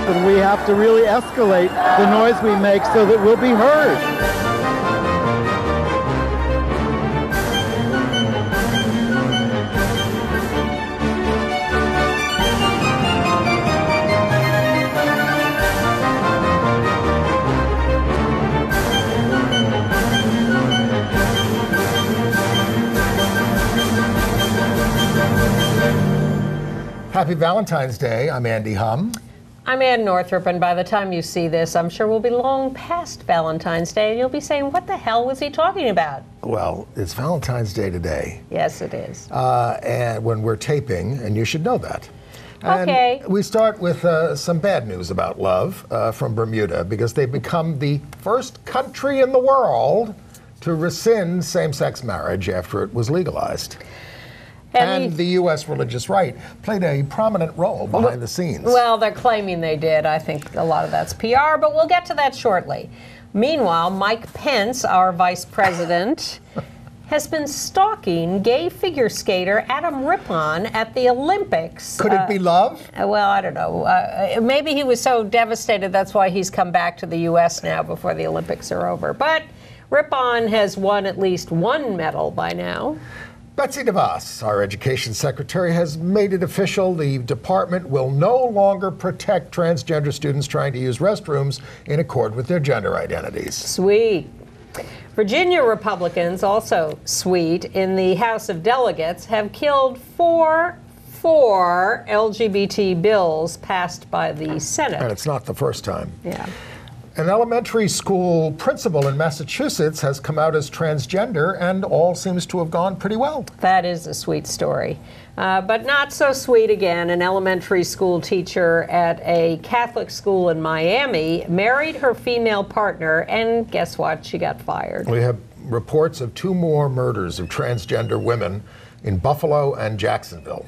and we have to really escalate the noise we make so that we'll be heard. Happy Valentine's Day. I'm Andy Hum. I'm Ann Northrup, and by the time you see this, I'm sure we'll be long past Valentine's Day, and you'll be saying, what the hell was he talking about? Well, it's Valentine's Day today. Yes, it is. And when we're taping, and you should know that. And okay. We start with some bad news about love from Bermuda, because they've become the first country in the world to rescind same-sex marriage after it was legalized. And the U.S. religious right played a prominent role behind the scenes. Well, they're claiming they did. I think a lot of that's PR, but we'll get to that shortly. Meanwhile, Mike Pence, our vice president, has been stalking gay figure skater Adam Rippon at the Olympics. Could it be love? Well, I don't know. Maybe he was so devastated that's why he's come back to the U.S. now before the Olympics are over. But Rippon has won at least one medal by now. Betsy DeVos, our education secretary, has made it official. The department will no longer protect transgender students trying to use restrooms in accord with their gender identities. Sweet. Virginia Republicans, also sweet, in the House of Delegates have killed four LGBT bills passed by the Senate. And it's not the first time. Yeah. An elementary school principal in Massachusetts has come out as transgender, and all seems to have gone pretty well. That is a sweet story. But not so sweet again. An elementary school teacher at a Catholic school in Miami married her female partner, and guess what? She got fired. We have reports of 2 more murders of transgender women in Buffalo and Jacksonville.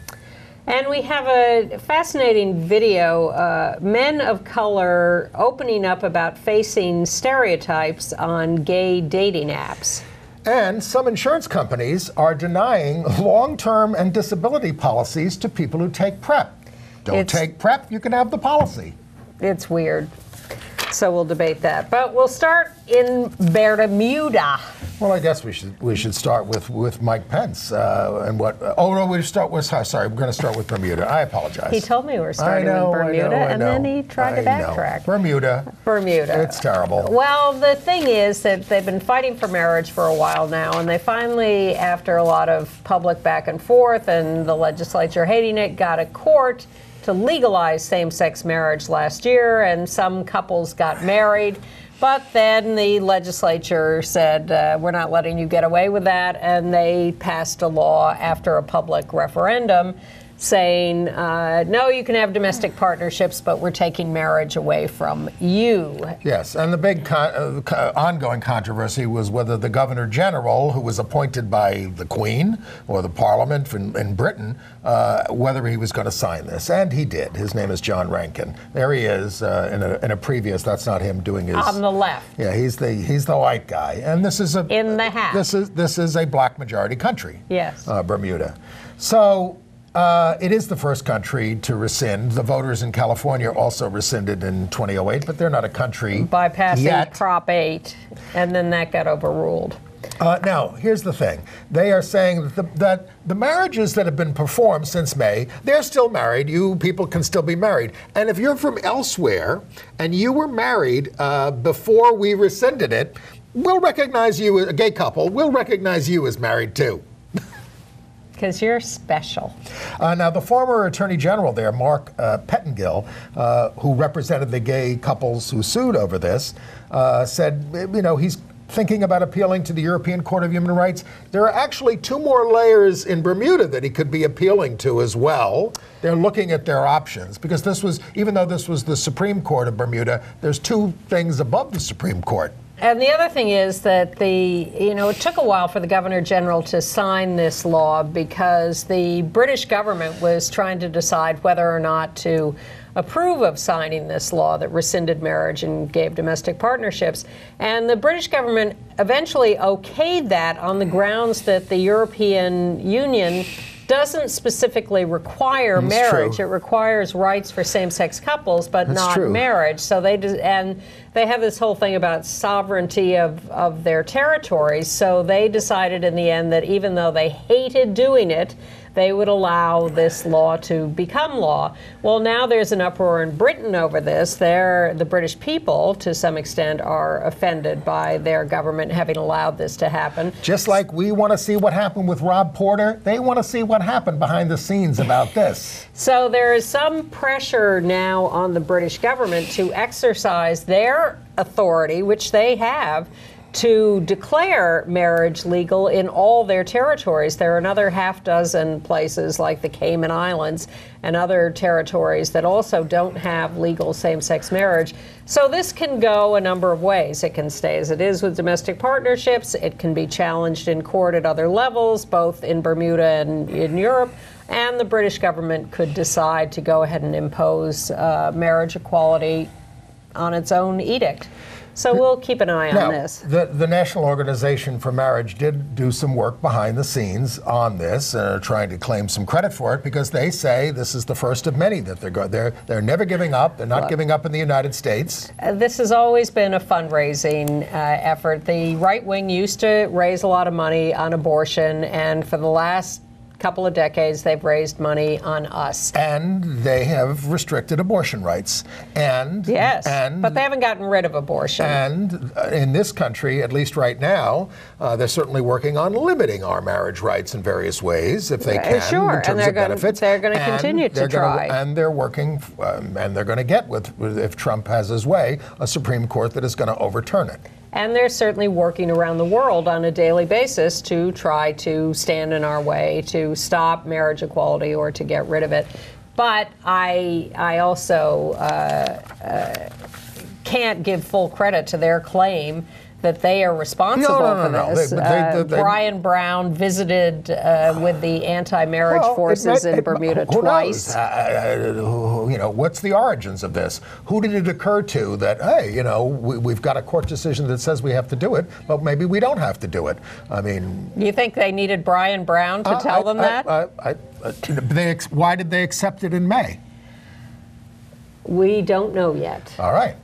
And we have a fascinating video, men of color opening up about facing stereotypes on gay dating apps. And some insurance companies are denying long-term and disability policies to people who take PrEP. Don't take PrEP, you can have the policy. It's weird. So we'll debate that. But we'll start in Bermuda. Well, I guess we should start with Mike Pence and what. Oh no, we start with. Sorry, we're going to start with Bermuda. I apologize. He told me we were starting with Bermuda, and then he tried to backtrack. Bermuda. Bermuda. It's terrible. Well, the thing is that they've been fighting for marriage for a while now, and they finally, after a lot of public back and forth, and the legislature hating it, got a court to legalize same-sex marriage last year, and some couples got married. But then the legislature said, we're not letting you get away with that, and they passed a law after a public referendum saying, no, you can have domestic partnerships, but we're taking marriage away from you. Yes, and the big ongoing controversy was whether the Governor General, who was appointed by the Queen or the Parliament in Britain, whether he was going to sign this. And he did. His name is John Rankin. There he is in a previous, that's not him doing his... On the left. Yeah, he's the white guy. And this is in the hat. This is a black majority country. Yes. Bermuda. So... it is the first country to rescind. The voters in California also rescinded in 2008, but they're not a country by passing yet. Prop 8, and then that got overruled. Now, here's the thing. They are saying that the marriages that have been performed since May, they're still married. You people can still be married. And if you're from elsewhere and you were married before we rescinded it, we'll recognize you, a gay couple, we'll recognize you as married too. Because you're special. Now, the former Attorney General there, Mark Pettengill, who represented the gay couples who sued over this, said, he's thinking about appealing to the European Court of Human Rights. There are actually 2 more layers in Bermuda that he could be appealing to as well. They're looking at their options, because this was, even though this was the Supreme Court of Bermuda, there's 2 things above the Supreme Court. And the other thing is that it took a while for the Governor General to sign this law because the British government was trying to decide whether or not to approve of signing this law that rescinded marriage and gave domestic partnerships. And the British government eventually okayed that on the grounds that the European Union doesn't specifically require marriage. True. It requires rights for same-sex couples, but not true. marriage. So they have this whole thing about sovereignty of their territories. So they decided in the end that even though they hated doing it, they would allow this law to become law. Well, now there's an uproar in Britain over this. The British people, to some extent, are offended by their government having allowed this to happen. Just like we want to see what happened with Rob Porter, they want to see what happened behind the scenes about this. So there is some pressure now on the British government to exercise their authority, which they have, to declare marriage legal in all their territories. There are another half dozen places like the Cayman Islands and other territories that also don't have legal same-sex marriage. So this can go a number of ways. It can stay as it is with domestic partnerships. It can be challenged in court at other levels, both in Bermuda and in Europe. And the British government could decide to go ahead and impose marriage equality on its own edict. So we'll keep an eye on this. The National Organization for Marriage did do some work behind the scenes on this, and are trying to claim some credit for it because they say this is the first of many that they're never giving up. They're not giving up in the United States. This has always been a fundraising effort. The right wing used to raise a lot of money on abortion, and for the last couple of decades, they've raised money on us. And they have restricted abortion rights. And but they haven't gotten rid of abortion. And in this country, at least right now, they're certainly working on limiting our marriage rights in various ways, if they can, in terms of benefits. They're going to continue to try. And they're working, and they're going to get, if Trump has his way, a Supreme Court that is going to overturn it. And they're certainly working around the world on a daily basis to try to stand in our way, to stop marriage equality or to get rid of it. But I also can't give full credit to their claim that they are responsible for this. Brian Brown visited with the anti-marriage forces in Bermuda twice. What's the origins of this? Who did it occur to that, hey, we've got a court decision that says we have to do it, but maybe we don't have to do it? I mean... You think they needed Brian Brown to tell them that? Why did they accept it in May? We don't know yet. All right.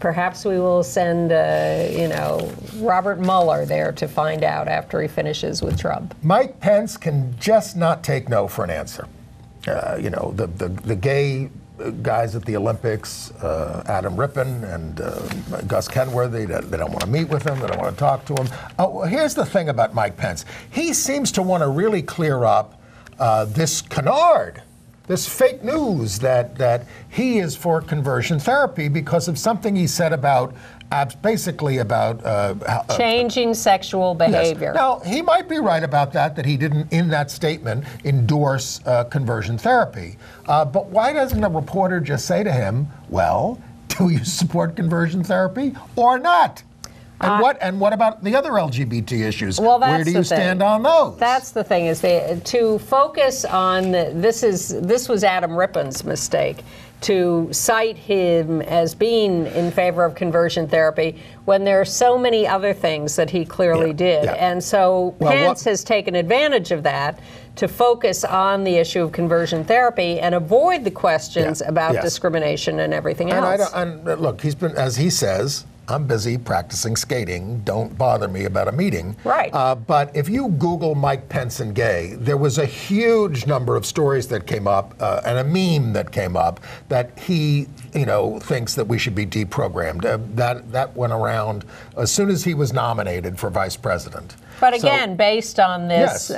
Perhaps we will send, Robert Mueller there to find out after he finishes with Trump. Mike Pence can just not take no for an answer. The gay guys at the Olympics, Adam Rippon and Gus Kenworthy, they don't want to meet with him, they don't want to talk to him. Oh, here's the thing about Mike Pence. He seems to want to really clear up this canard, this fake news that he is for conversion therapy because of something he said about changing sexual behavior. Yes. Now, he might be right about that he didn't, in that statement, endorse conversion therapy. But why doesn't a reporter just say to him, well, do you support conversion therapy or not? And what about the other LGBT issues? Well, where do you stand on those? That's the thing, is to focus on this was Adam Rippon's mistake, to cite him as being in favor of conversion therapy when there are so many other things that he clearly did. Yeah. And so Pence has taken advantage of that to focus on the issue of conversion therapy and avoid the questions about discrimination and everything else. And look, he's been, as he says, I'm busy practicing skating. Don't bother me about a meeting. Right. But if you Google Mike Pence and gay, there was a huge number of stories that came up and a meme that came up that he, thinks that we should be deprogrammed. That went around as soon as he was nominated for vice president. But again, based on this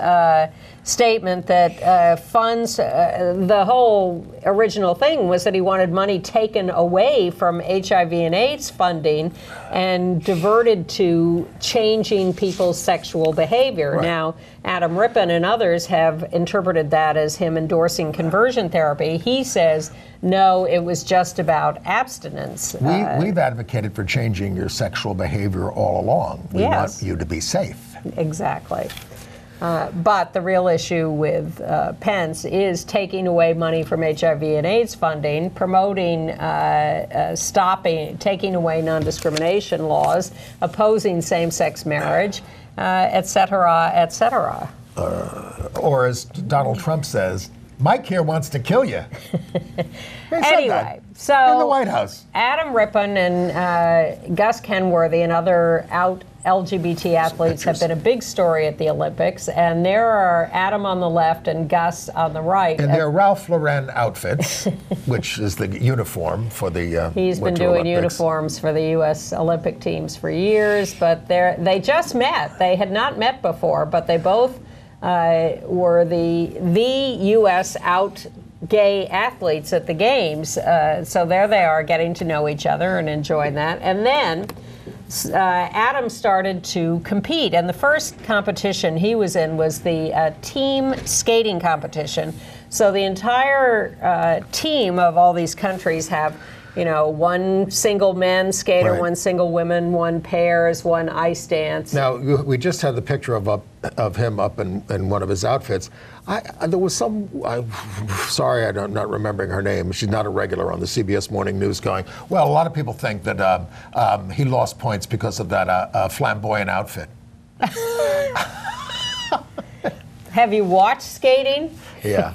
statement that funds, the whole original thing was that he wanted money taken away from HIV and AIDS funding and diverted to changing people's sexual behavior. Right. Now, Adam Rippon and others have interpreted that as him endorsing conversion therapy. He says, no, it was just about abstinence. We've advocated for changing your sexual behavior all along. We want you to be safe. Exactly. But the real issue with Pence is taking away money from HIV and AIDS funding, promoting taking away non-discrimination laws, opposing same-sex marriage, et cetera, et cetera. or as Donald Trump says, Mike here wants to kill you. Anyway, so in the White House, Adam Rippon and Gus Kenworthy and other out LGBT athletes have been a big story at the Olympics, and there are Adam on the left and Gus on the right. And their Ralph Lauren outfits, which is the uniform for the He's been Winter doing Olympics. uniforms for the U.S. Olympic teams for years, but they just met. They had not met before, but they both were the U.S. out gay athletes at the games. So there they are, getting to know each other and enjoying that. And then Adam started to compete, and the first competition he was in was the team skating competition. So the entire team of all these countries have, one single men skater, right. one single women, one pairs, one ice dance. Now, we just had the picture of him up in one of his outfits. There was sorry, I'm not remembering her name. She's not a regular on the CBS Morning News going, well, a lot of people think that he lost points because of that flamboyant outfit. Have you watched skating? Yeah.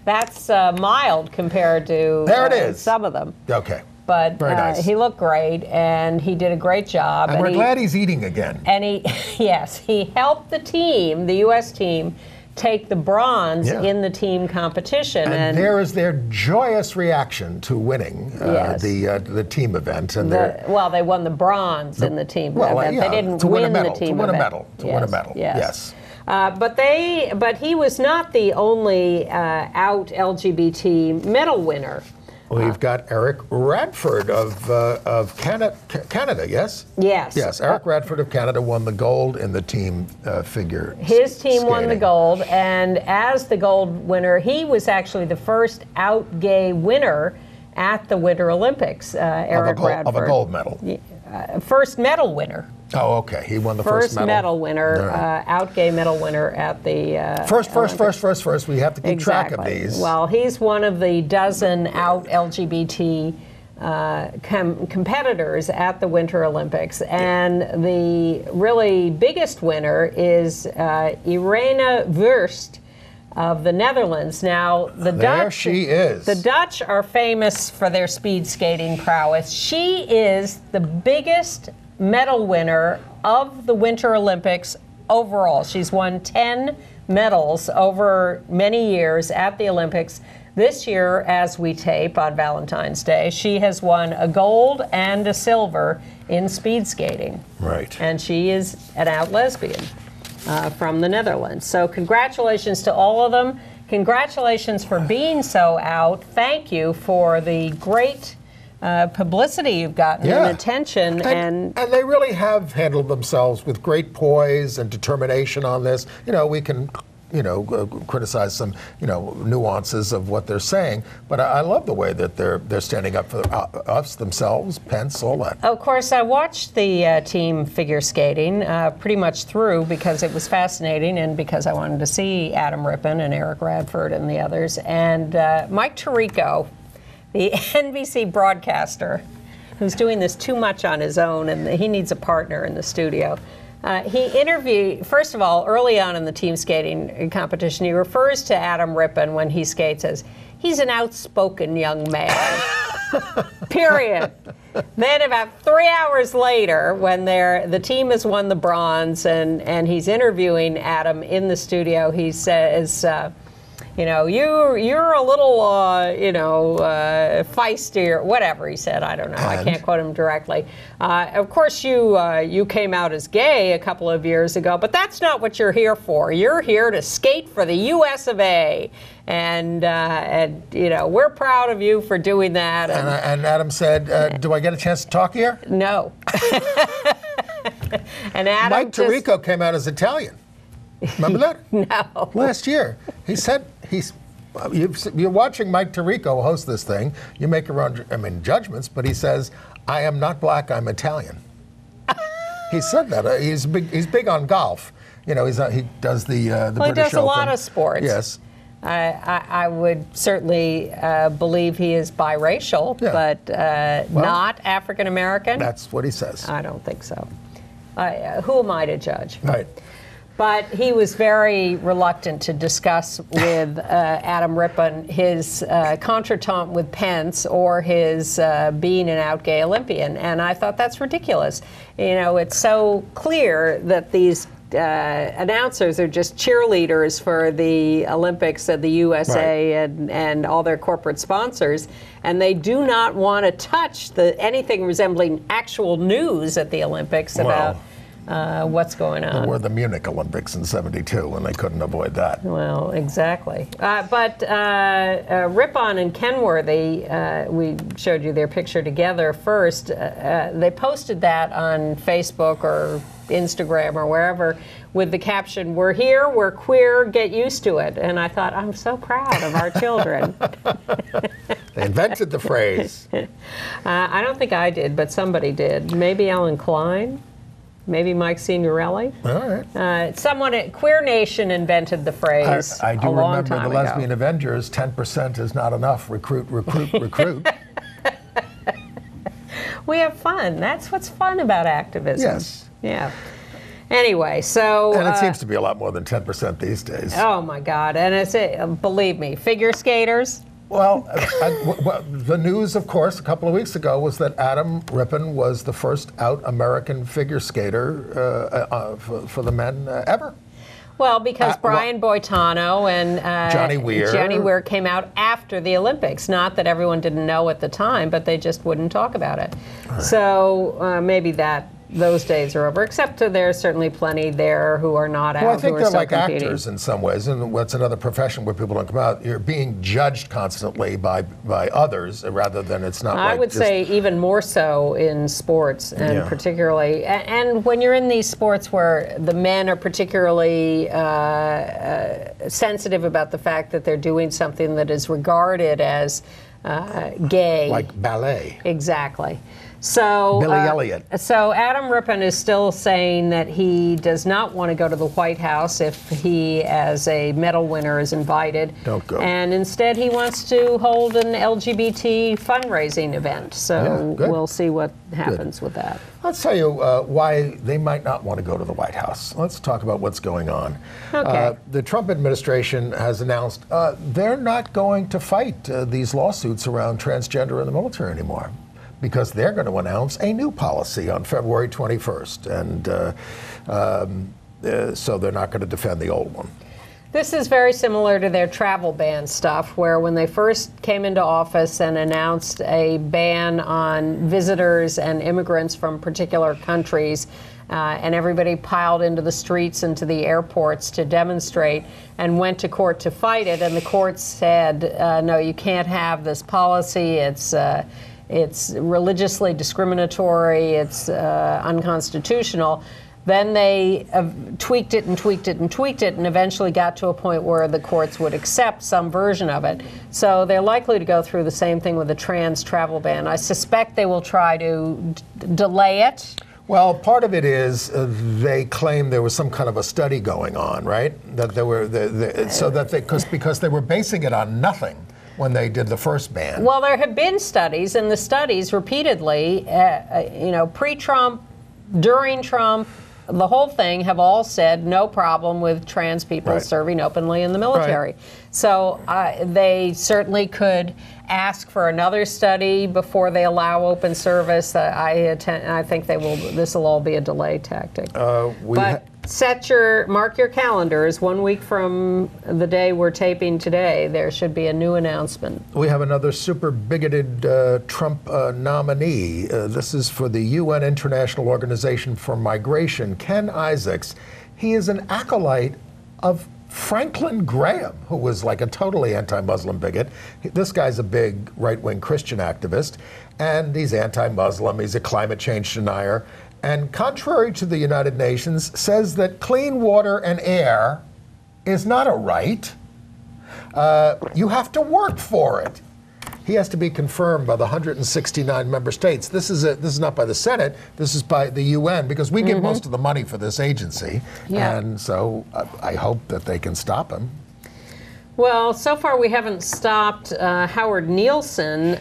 That's mild compared to there it is. Some of them. Okay. But very nice. He looked great, and he did a great job. And we're glad he's eating again. And he helped the team, the U.S. team, take the bronze in the team competition. And there is their joyous reaction to winning the team event. And they won the bronze in the team event. Yeah, they didn't to win win a medal, the team to win event. a medal. To win a medal. Yes. But he was not the only out LGBT medal winner. We've got Eric Radford of Canada, yes? Yes. Yes, Eric Radford of Canada won the gold in the team figure His team skating. won the gold, and as the gold winner, he was actually the first out gay winner at the Winter Olympics, Eric Radford. Of a gold medal. First medal winner. Oh, okay. He won the first medal. medal winner, Right. out gay medal winner at the First. We have to keep track of these. Well, he's one of the dozen out LGBT competitors at the Winter Olympics, and the really biggest winner is Irene Wurst of the Netherlands. Now, she is. The Dutch are famous for their speed skating prowess. She is the biggest medal winner of the Winter Olympics overall. She's won 10 medals over many years at the Olympics. This year, as we tape on Valentine's Day, she has won a gold and a silver in speed skating. Right. And she is an out lesbian from the Netherlands. So congratulations to all of them. Congratulations for being so out. Thank you for the great publicity you've gotten and attention. And they really have handled themselves with great poise and determination on this. We can criticize some nuances of what they're saying, but I love the way that they're standing up for us, themselves, Pence, all that. Of course, I watched the team figure skating pretty much through because it was fascinating and because I wanted to see Adam Rippon and Eric Radford and the others. And Mike Tirico, the NBC broadcaster, who's doing this too much on his own, and he needs a partner in the studio. He interviewed, first of all, early on in the team skating competition, he refers to Adam Rippon when he skates as, he's an outspoken young man, period. Then about 3 hours later, when the team has won the bronze and he's interviewing Adam in the studio, he says, you're a little, feisty or whatever he said. I don't know. I can't quote him directly. Of course, you came out as gay a couple of years ago, but that's not what you're here for. You're here to skate for the U.S. of A. And we're proud of you for doing that. And Adam said, do I get a chance to talk here? No. And Adam Mike Tirico came out as Italian. Remember that? No. Last year. He said, you're watching Mike Tirico host this thing. You make your own judgments, but he says, I am not black, I'm Italian. He said that. He's big on golf. He does the British Open. He does a lot of sports. Yes. I would certainly believe he is biracial, but not African American. That's what he says. I don't think so. Who am I to judge? Right. But he was very reluctant to discuss with Adam Rippon his contretemps with Pence or his being an out gay Olympian. And I thought that's ridiculous. You know, it's so clear that these announcers are just cheerleaders for the Olympics and the USA and all their corporate sponsors. And they do not want to touch anything resembling actual news at the Olympics about what's going on. There were the Munich Olympics in '72, and they couldn't avoid that. Well, exactly. But Rippon and Kenworthy, we showed you their picture together first. They posted that on Facebook or Instagram or wherever with the caption, "We're here, we're queer, get used to it." And I thought, I'm so proud of our children. They invented the phrase. I don't think I did, but somebody did. Maybe Ellen Klein. Maybe Mike Signorelli. All right. Someone at Queer Nation invented the phrase. I do a long remember time the ago. Lesbian Avengers, 10% is not enough. Recruit, recruit, recruit. We have fun. That's what's fun about activism. Yes. Yeah. Anyway, so... And it seems to be a lot more than 10% these days. Oh, my God. And believe me, figure skaters... Well, the news, of course, a couple of weeks ago was that Adam Rippon was the first out American figure skater for the men ever. Well, because Brian Boitano and Johnny Weir came out after the Olympics. Not that everyone didn't know at the time, but they just wouldn't talk about it. Right. So maybe those days are over, except there's certainly plenty there who are not out. Well, I think they're like competing. actors in some ways, and what's another profession where people don't come out. You're being judged constantly by others, rather than it's not. I would say even more so in sports, and particularly, and when you're in these sports where the men are particularly sensitive about the fact that they're doing something that is regarded as gay, like ballet. Exactly. So Billy Elliot. So Adam Rippon is still saying that he does not want to go to the White House if he, as a medal winner, is invited. Don't go. And instead, he wants to hold an LGBT fundraising event. So we'll see what happens with that. Let's tell you why they might not want to go to the White House. Let's talk about what's going on. Okay. The Trump administration has announced they're not going to fight these lawsuits around transgender in the military anymore, because they're going to announce a new policy on February 21st. And so they're not going to defend the old one. This is very similar to their travel ban stuff, where when they first came into office and announced a ban on visitors and immigrants from particular countries, and everybody piled into the streets and to the airports to demonstrate and went to court to fight it, and the court said, no, you can't have this policy. It's religiously discriminatory, it's unconstitutional. Then they tweaked it and tweaked it and tweaked it, and eventually got to a point where the courts would accept some version of it. So they're likely to go through the same thing with the trans travel ban. I suspect they will try to delay it. Well, part of it is they claim there was some kind of a study going on, right? That there were because they were basing it on nothing when they did the first ban. Well, there have been studies, and the studies repeatedly, pre-Trump, during Trump, the whole thing have all said no problem with trans people serving openly in the military. Right. So they certainly could ask for another study before they allow open service. I think they will. This will all be a delay tactic. Mark your calendars. 1 week from the day we're taping today, there should be a new announcement. We have another super bigoted Trump nominee. This is for the UN International Organization for Migration, Ken Isaacs. He is an acolyte of Franklin Graham, who was like a totally anti-Muslim bigot. This guy's a big right-wing Christian activist, and he's anti-Muslim. He's a climate change denier. And contrary to the United Nations, says that clean water and air is not a right. You have to work for it. He has to be confirmed by the 169 member states. This is not by the Senate. This is by the UN, because we give most of the money for this agency. Yeah. And so I hope that they can stop him. Well, so far we haven't stopped Howard Nielsen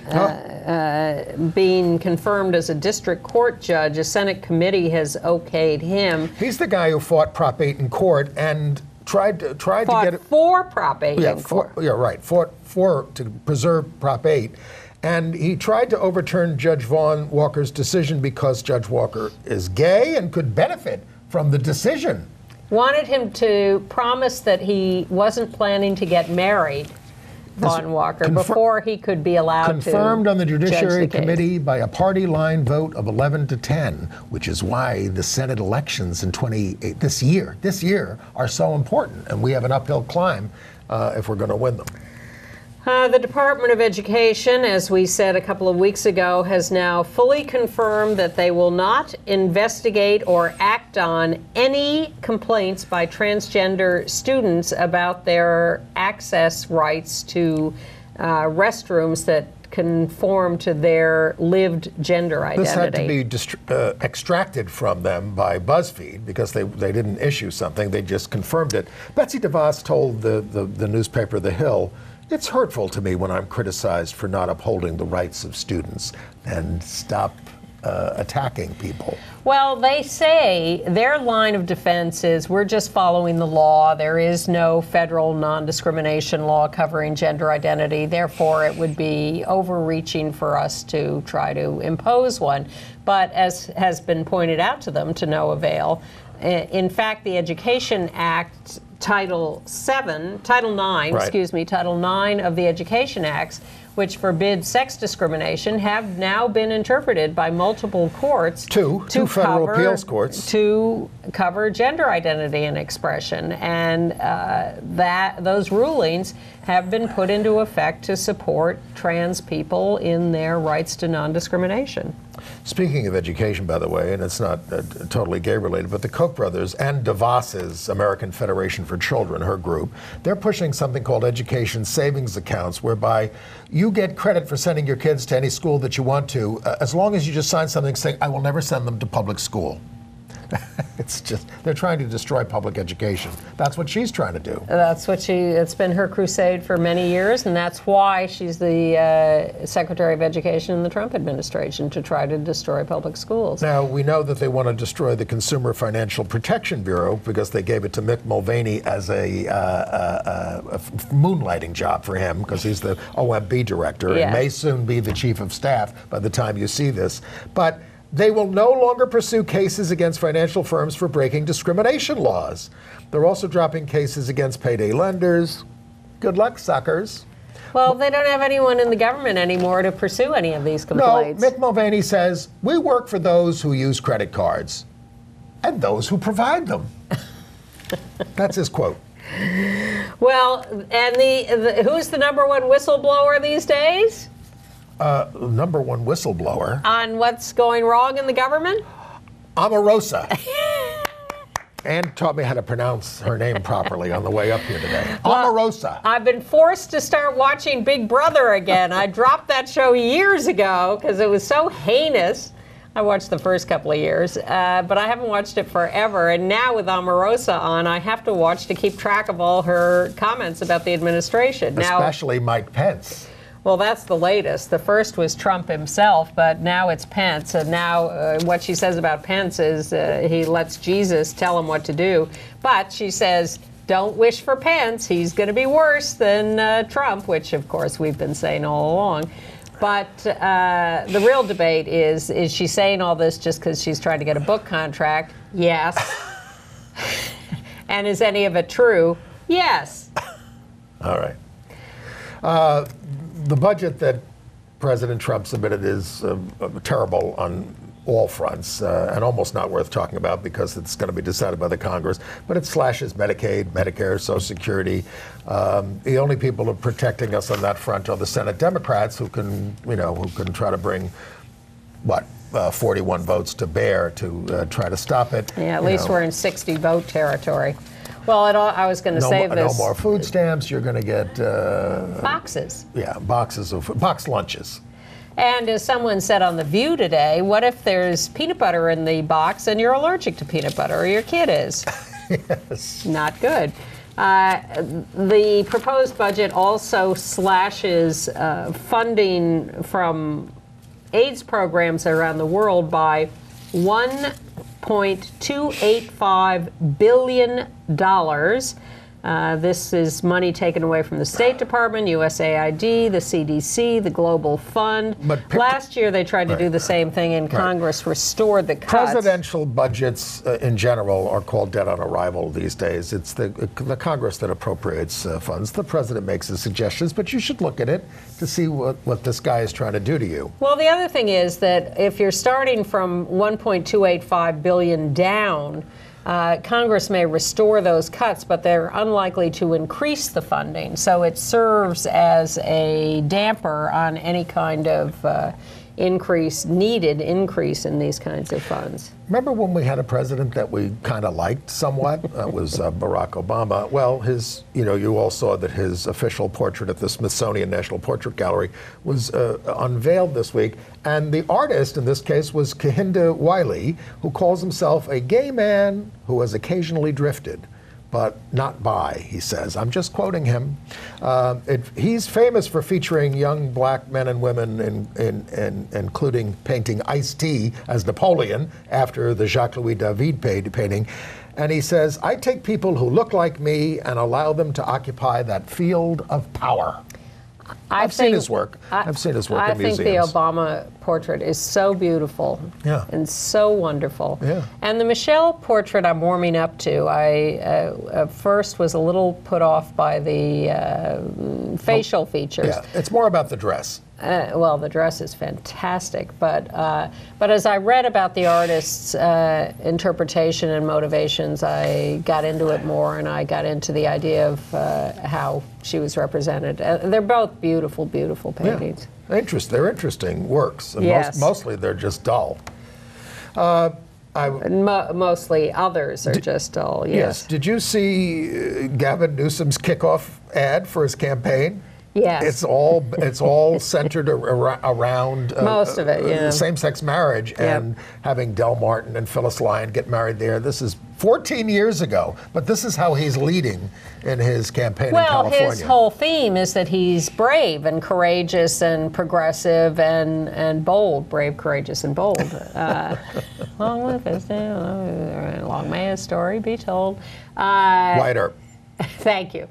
being confirmed as a district court judge. A Senate committee has okayed him. He's the guy who fought Prop 8 in court and tried to get it for Prop 8 in court. Fought to preserve Prop 8. And he tried to overturn Judge Vaughn Walker's decision because Judge Walker is gay and could benefit from the decision. Wanted him to promise that he wasn't planning to get married, Vaughn Walker, before he could be allowed to confirmed on the Judiciary judge the Committee by a party line vote of 11-10, which is why the Senate elections in this year are so important, and we have an uphill climb if we're going to win them. The Department of Education, as we said a couple of weeks ago, has now fully confirmed that they will not investigate or act on any complaints by transgender students about their access rights to restrooms that conform to their lived gender identity. This had to be extracted from them by BuzzFeed because they didn't issue something, they just confirmed it. Betsy DeVos told the newspaper The Hill, "It's hurtful to me when I'm criticized for not upholding the rights of students, and stop attacking people." Well, they say their line of defense is we're just following the law. There is no federal non-discrimination law covering gender identity. Therefore, it would be overreaching for us to try to impose one. But as has been pointed out to them, to no avail, in fact, the Education Act, Title IX of the Education Acts, which forbid sex discrimination, have now been interpreted by multiple courts two federal appeals courts to cover gender identity and expression, and those rulings have been put into effect to support trans people in their rights to non-discrimination. Speaking of education, by the way, and it's not totally gay-related, but the Koch brothers and DeVos's American Federation for Children, her group, they're pushing something called education savings accounts, whereby you get credit for sending your kids to any school that you want to, as long as you just sign something saying, "I will never send them to public school." It's just, they're trying to destroy public education. That's what she's trying to do. It's been her crusade for many years, and that's why she's the Secretary of Education in the Trump administration, to try to destroy public schools. Now, we know that they want to destroy the Consumer Financial Protection Bureau because they gave it to Mick Mulvaney as a moonlighting job for him, because he's the OMB director and may soon be the chief of staff by the time you see this. But they will no longer pursue cases against financial firms for breaking discrimination laws. They're also dropping cases against payday lenders. Good luck, suckers. Well, they don't have anyone in the government anymore to pursue any of these complaints. No, Mick Mulvaney says, "We work for those who use credit cards and those who provide them." That's his quote. Well, and who's the number one whistleblower these days? Number one whistleblower. On what's going wrong in the government? Omarosa. Ann taught me how to pronounce her name properly on the way up here today. Omarosa. I've been forced to start watching Big Brother again. I dropped that show years ago because it was so heinous. I watched the first couple of years, but I haven't watched it forever. And now with Omarosa on, I have to watch to keep track of all her comments about the administration. Especially Mike Pence. Well, that's the latest. The first was Trump himself, but now it's Pence. And now what she says about Pence is he lets Jesus tell him what to do. But she says, don't wish for Pence. He's going to be worse than Trump, which, of course, we've been saying all along. But the real debate is she saying all this just because she's trying to get a book contract? Yes. And is any of it true? Yes. All right. The budget that President Trump submitted is terrible on all fronts and almost not worth talking about because it's going to be decided by the Congress. But it slashes Medicaid, Medicare, Social Security. The only people who are protecting us on that front are the Senate Democrats, who can try to bring 41 votes to bear to try to stop it. Yeah, at least we're in 60 vote territory. Well, I was going to say this. No more food stamps. You're going to get boxes. Yeah, box lunches. And as someone said on The View today, what if there's peanut butter in the box and you're allergic to peanut butter, or your kid is? Yes. Not good. The proposed budget also slashes funding from AIDS programs around the world by $1.285 billion. This is money taken away from the State Department, USAID, the CDC, the Global Fund. But last year they tried to do the same thing, and Congress restored the cuts. Presidential budgets in general are called dead on arrival these days. It's the Congress that appropriates funds. The president makes the suggestions, but you should look at it to see what this guy is trying to do to you. Well, the other thing is that if you're starting from $1.285 billion down, Congress may restore those cuts, but they're unlikely to increase the funding. So it serves as a damper on any kind of needed increase in these kinds of funds. Remember when we had a president that we kind of liked somewhat? That was Barack Obama. Well, you all saw that his official portrait at the Smithsonian National Portrait Gallery was unveiled this week. And the artist in this case was Kehinde Wiley, who calls himself a gay man who has occasionally drifted, but not bi, he says. I'm just quoting him. He's famous for featuring young black men and women, including painting Ice-T as Napoleon after the Jacques-Louis David painting. And he says, I take people who look like me and allow them to occupy that field of power. I've seen his work. I've seen his work in museums. I think the Obama portrait is so beautiful and so wonderful. Yeah. And the Michelle portrait I'm warming up to. I at first was a little put off by the facial features. Yeah, it's more about the dress. Well, the dress is fantastic, but as I read about the artist's interpretation and motivations, I got into it more, and I got into the idea of how she was represented. They're both beautiful, beautiful paintings. Yeah. They're interesting works, and mostly they're just dull. Mostly others are just dull. Yes. Did you see Gavin Newsom's kickoff ad for his campaign? Yes. It's all centered around most of it, same-sex marriage and having Del Martin and Phyllis Lyon get married there. This is 14 years ago, but this is how he's leading in his campaign in California. Well, his whole theme is that he's brave and courageous and progressive and bold. Brave, courageous, and bold. Long live his long may his story be told. Wyatt Earp. Thank you.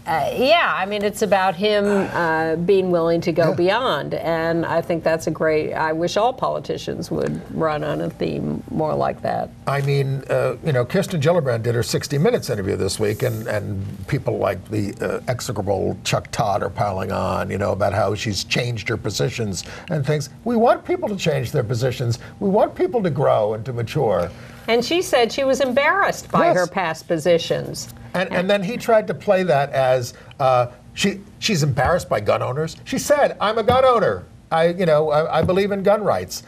I mean, it's about him being willing to go beyond, and I think that's I wish all politicians would run on a theme more like that. I mean, Kirsten Gillibrand did her 60 Minutes interview this week, and people like the execrable Chuck Todd are piling on, about how she's changed her positions and things. We want people to change their positions. We want people to grow and to mature. And she said she was embarrassed by her past positions. And then he tried to play that as she's embarrassed by gun owners. She said, "I'm a gun owner. I believe in gun rights,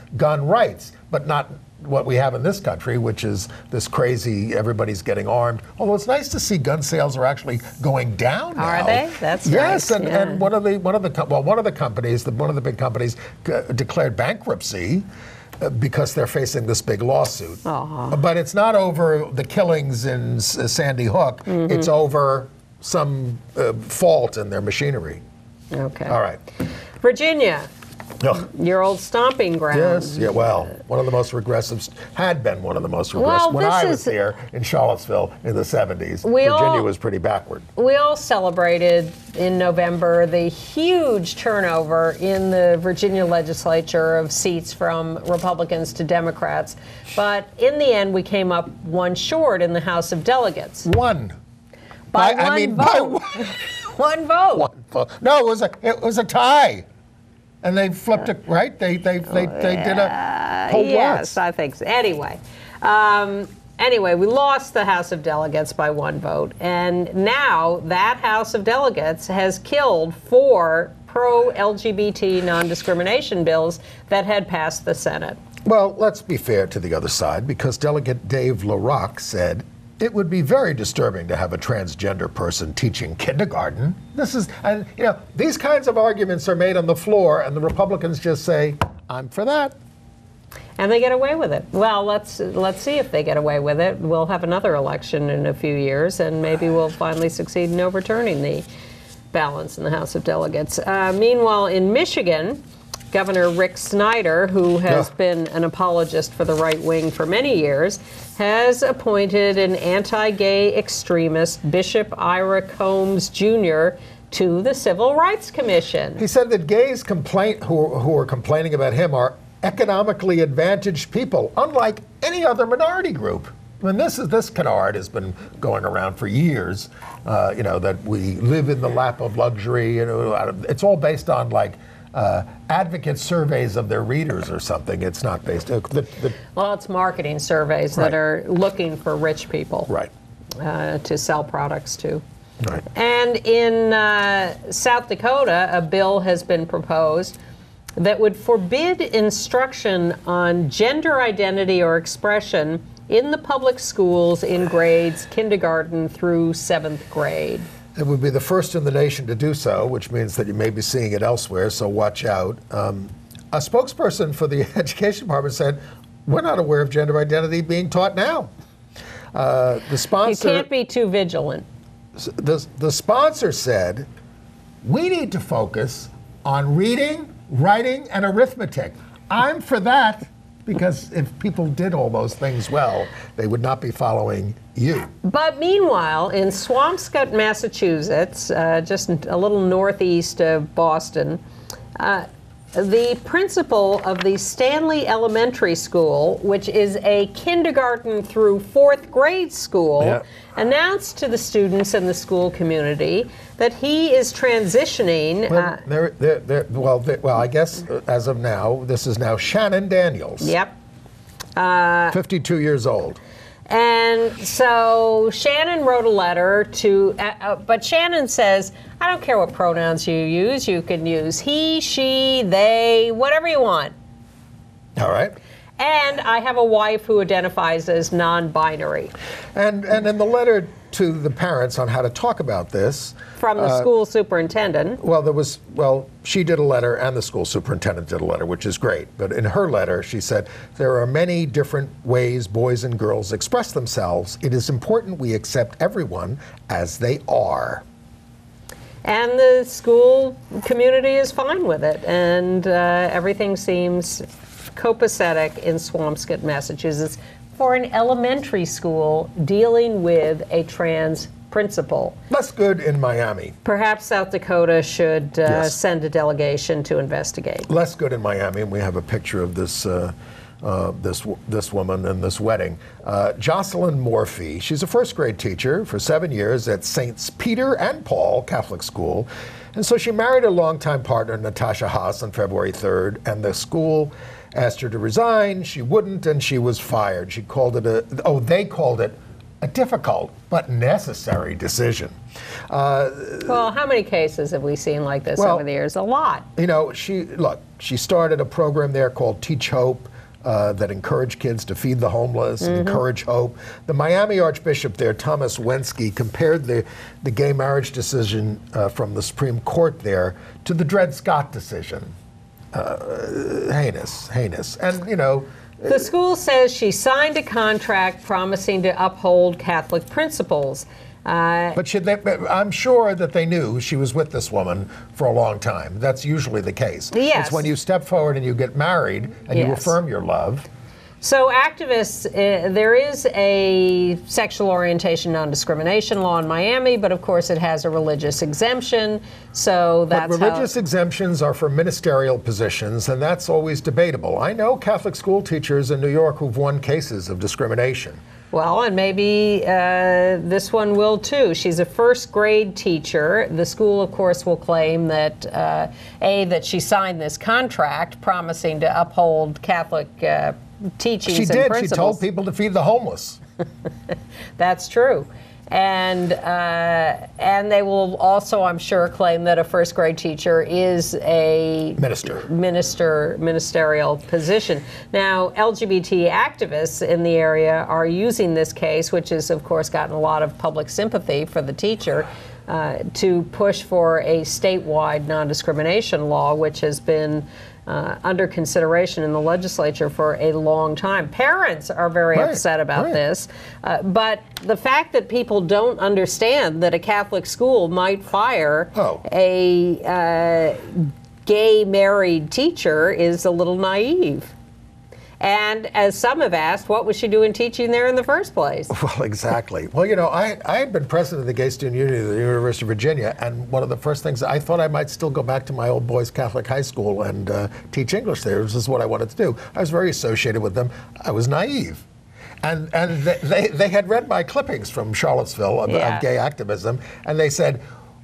but not what we have in this country, which is this crazy everybody's getting armed. Although it's nice to see gun sales are actually going down now. Are they? That's yes. Nice. And one of the big companies declared bankruptcy. Because they're facing this big lawsuit. But it's not over the killings in Sandy Hook. Mm-hmm. It's over some fault in their machinery. Okay. All right. Virginia, your old stomping ground. Yes, one of the most regressive, had been one of the most regressive. When I was there in Charlottesville in the 70s, Virginia was pretty backward. We all celebrated in November the huge turnover in the Virginia legislature of seats from Republicans to Democrats. But in the end, we came up one short in the House of Delegates. One. By one vote. One vote. No, it was a tie. And they flipped it, right? They did a poll yes, I think so. Anyway, we lost the House of Delegates by one vote. And now that House of Delegates has killed 4 pro-LGBT non-discrimination bills that had passed the Senate. Well, let's be fair to the other side, because Delegate Dave LaRocque said, it would be very disturbing to have a transgender person teaching kindergarten. These kinds of arguments are made on the floor, and the Republicans just say, I'm for that. And they get away with it. Well, let's see if they get away with it. We'll have another election in a few years, and maybe we'll finally succeed in overturning the balance in the House of Delegates. Meanwhile, in Michigan, Governor Rick Snyder, who has been an apologist for the right wing for many years, has appointed an anti-gay extremist, Bishop Ira Combs Jr., to the Civil Rights Commission. He said that gays who are complaining about him are economically advantaged people, unlike any other minority group. I mean, this canard has been going around for years, that we live in the lap of luxury. It's all based on advocate surveys of their readers or something. It's not based. Well, it's marketing surveys that are looking for rich people, to sell products to. Right. And in South Dakota, a bill has been proposed that would forbid instruction on gender identity or expression in the public schools in grades kindergarten through 7th grade. It would be the first in the nation to do so, which means that you may be seeing it elsewhere, so watch out. A spokesperson for the Education Department said, we're not aware of gender identity being taught now. The sponsor, you can't be too vigilant. The sponsor said, we need to focus on reading, writing, and arithmetic. I'm for that, because if people did all those things well, they would not be following you. But meanwhile, in Swampscott, Massachusetts, just a little northeast of Boston, the principal of the Stanley Elementary School, which is a kindergarten through 4th grade school, announced to the students and the school community that he is transitioning. Well, I guess as of now, this is now Shannon Daniels. Yep. 52 years old. And so Shannon wrote a letter to, but Shannon says, I don't care what pronouns you use. You can use he, she, they, whatever you want. All right. And I have a wife who identifies as non-binary. And in the letter to the parents on how to talk about this. From the school superintendent. Well, she did a letter and the school superintendent did a letter, which is great. But in her letter, she said, there are many different ways boys and girls express themselves. It is important we accept everyone as they are. And the school community is fine with it. And everything seems copacetic in Swampscott, Massachusetts, for an elementary school dealing with a trans principal. Less good in Miami. Perhaps South Dakota should send a delegation to investigate. Less good in Miami, and we have a picture of this this woman and this wedding. Jocelyn Morphy, she's a first grade teacher for 7 years at Saints Peter and Paul Catholic School. And so she married a longtime partner, Natasha Haas, on February 3rd, and the school asked her to resign. She wouldn't, and she was fired. They called it a difficult but necessary decision. Well, how many cases have we seen like this over the years? A lot. She started a program there called Teach Hope that encouraged kids to feed the homeless and encourage hope. The Miami Archbishop there, Thomas Wensky, compared the gay marriage decision from the Supreme Court there to the Dred Scott decision. Heinous. And, the school says she signed a contract promising to uphold Catholic principles. But I'm sure that they knew she was with this woman for a long time. That's usually the case. Yes. It's when you step forward and you get married and you affirm your love. So activists, there is a sexual orientation non-discrimination law in Miami, but of course it has a religious exemption. So that's But religious exemptions are for ministerial positions, and that's always debatable. I know Catholic school teachers in New York who've won cases of discrimination. Well, and maybe this one will too. She's a first grade teacher. The school, of course, will claim that that she signed this contract promising to uphold Catholic teachings and principles. She told people to feed the homeless. That's true. And they will also, I'm sure, claim that a first grade teacher is a ministerial position. Now, LGBT activists in the area are using this case, which has, of course, gotten a lot of public sympathy for the teacher, to push for a statewide non-discrimination law, which has been under consideration in the legislature for a long time. Parents are very upset about this, but the fact that people don't understand that a Catholic school might fire a gay married teacher is a little naive. And as some have asked, what was she doing teaching there in the first place? Well, exactly. Well, you know, I had been president of the Gay Student Union at the University of Virginia, and one of the first things, I thought I might still go back to my old boys' Catholic high school and teach English there. This is what I wanted to do. I was very associated with them. I was naive. And they had read my clippings from Charlottesville of gay activism, and they said,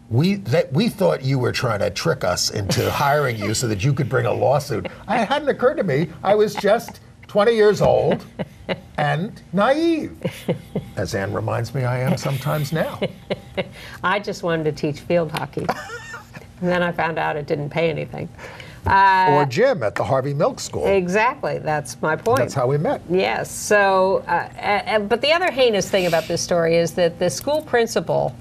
we thought you were trying to trick us into hiring you so that you could bring a lawsuit. It hadn't occurred to me. I was just 20 years old and naive, as Ann reminds me I am sometimes now. I just wanted to teach field hockey. And then I found out it didn't pay anything. Or gym at the Harvey Milk School. Exactly, that's my point. That's how we met. Yes, so, but the other heinous thing about this story is that the school principal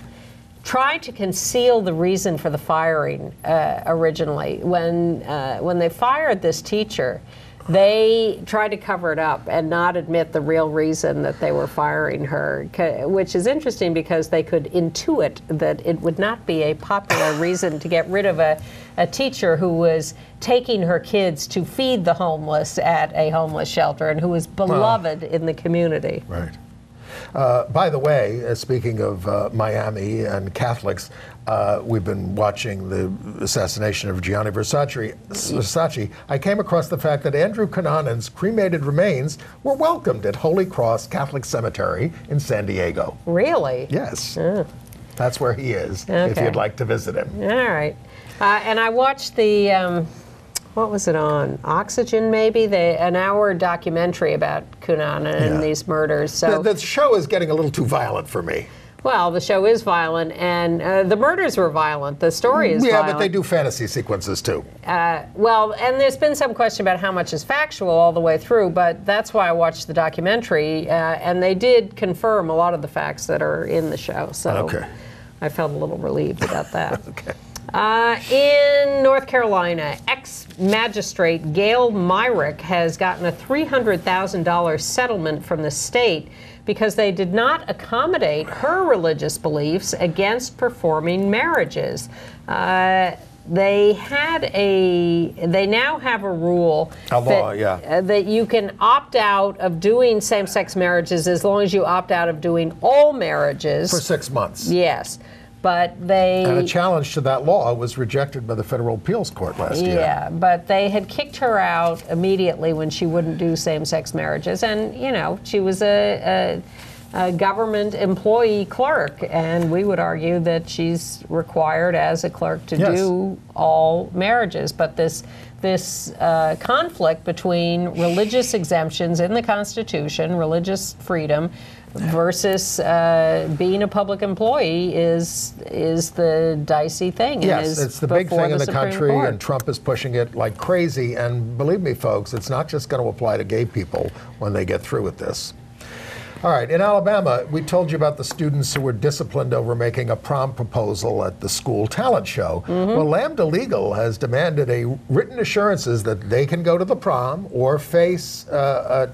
tried to conceal the reason for the firing originally. When they fired this teacher, they tried to cover it up and not admit the real reason that they were firing her, which is interesting because they could intuit that it would not be a popular reason to get rid of a teacher who was taking her kids to feed the homeless at a homeless shelter and who was beloved in the community. Right. By the way, speaking of Miami and Catholics, we've been watching the assassination of Gianni Versace. I came across the fact that Andrew Cunanan's cremated remains were welcomed at Holy Cross Catholic Cemetery in San Diego. Really? Yes. That's where he is, if you'd like to visit him. All right. And I watched the... what was it on? Oxygen, maybe? An hour documentary about Cunanan and these murders. So the show is getting a little too violent for me. Well, the show is violent, and the murders were violent. The story is violent. Yeah, but they do fantasy sequences, too. Well, and there's been some question about how much is factual all the way through, but that's why I watched the documentary, and they did confirm a lot of the facts that are in the show. So I felt a little relieved about that. In North Carolina, ex-magistrate Gail Myrick has gotten a $300,000 settlement from the state because they did not accommodate her religious beliefs against performing marriages. They now have a rule that you can opt out of doing same-sex marriages as long as you opt out of doing all marriages. For 6 months. Yes. But and a challenge to that law was rejected by the Federal Appeals Court last year. Yeah, but they had kicked her out immediately when she wouldn't do same-sex marriages. And, you know, she was a government employee clerk, and we would argue that she's required as a clerk to do all marriages. But this conflict between religious exemptions in the Constitution, religious freedom, versus being a public employee is the dicey thing. Yes, it's the big thing in the country, and Trump is pushing it like crazy. And believe me, folks, it's not just going to apply to gay people when they get through with this. All right, in Alabama, we told you about the students who were disciplined over making a prom proposal at the school talent show. Well, Lambda Legal has demanded written assurances that they can go to the prom or face a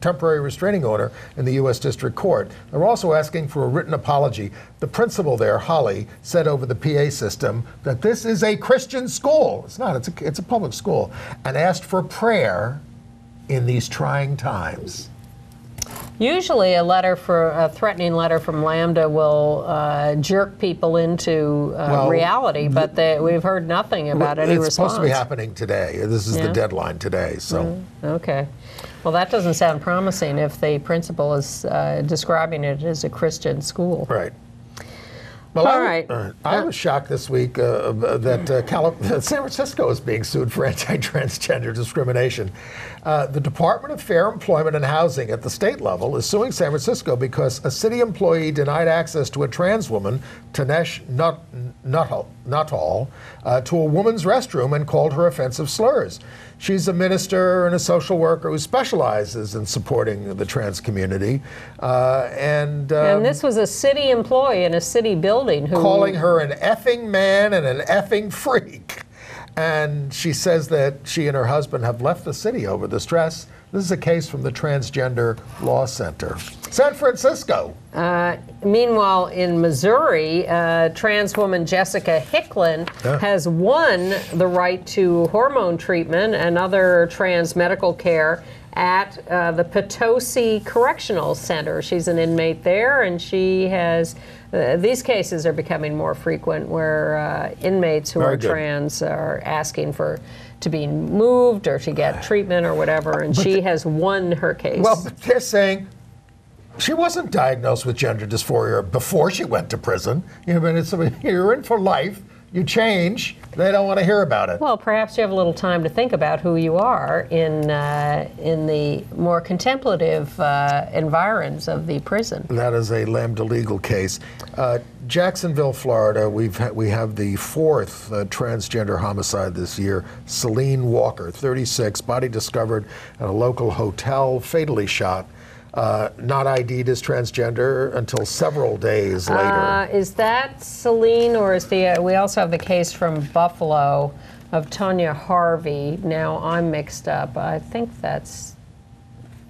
temporary restraining order in the U.S. District Court. They're also asking for a written apology. The principal there, Holly, said over the PA system that this is a Christian school. It's not. It's a public school, and asked for prayer in these trying times. Usually a threatening letter from Lambda will jerk people into reality, but we've heard nothing about any response. It's supposed to be happening today. This is the deadline today. So okay. Well, that doesn't sound promising if the principal is describing it as a Christian school. Right. Well, all right. I was shocked this week that San Francisco is being sued for anti-transgender discrimination. The Department of Fair Employment and Housing at the state level is suing San Francisco because a city employee denied access to a trans woman, Tanesh Nuttall, to a woman's restroom and called her offensive slurs. She's a minister and a social worker who specializes in supporting the trans community. And this was a city employee in a city building who... calling her an effing man and an effing freak. And she says that she and her husband have left the city over the stress. This is a case from the Transgender Law Center. San Francisco. Meanwhile, in Missouri, trans woman Jessica Hicklin has won the right to hormone treatment and other trans medical care at the Potosi Correctional Center. She's an inmate there, and she has, these cases are becoming more frequent where inmates who are trans are asking to be moved or to get treatment or whatever, and she has won her case. Well, but they're saying she wasn't diagnosed with gender dysphoria before she went to prison. You're in for life. You change, they don't want to hear about it. Well, perhaps you have a little time to think about who you are in the more contemplative environs of the prison. That is a lambda legal case. Jacksonville, Florida, we have the fourth transgender homicide this year. Celine Walker, 36, body discovered at a local hotel, fatally shot. Not ID'd as transgender until several days later. Is that Celine, or is we also have the case from Buffalo of Tonya Harvey. Now I'm mixed up. I think that's,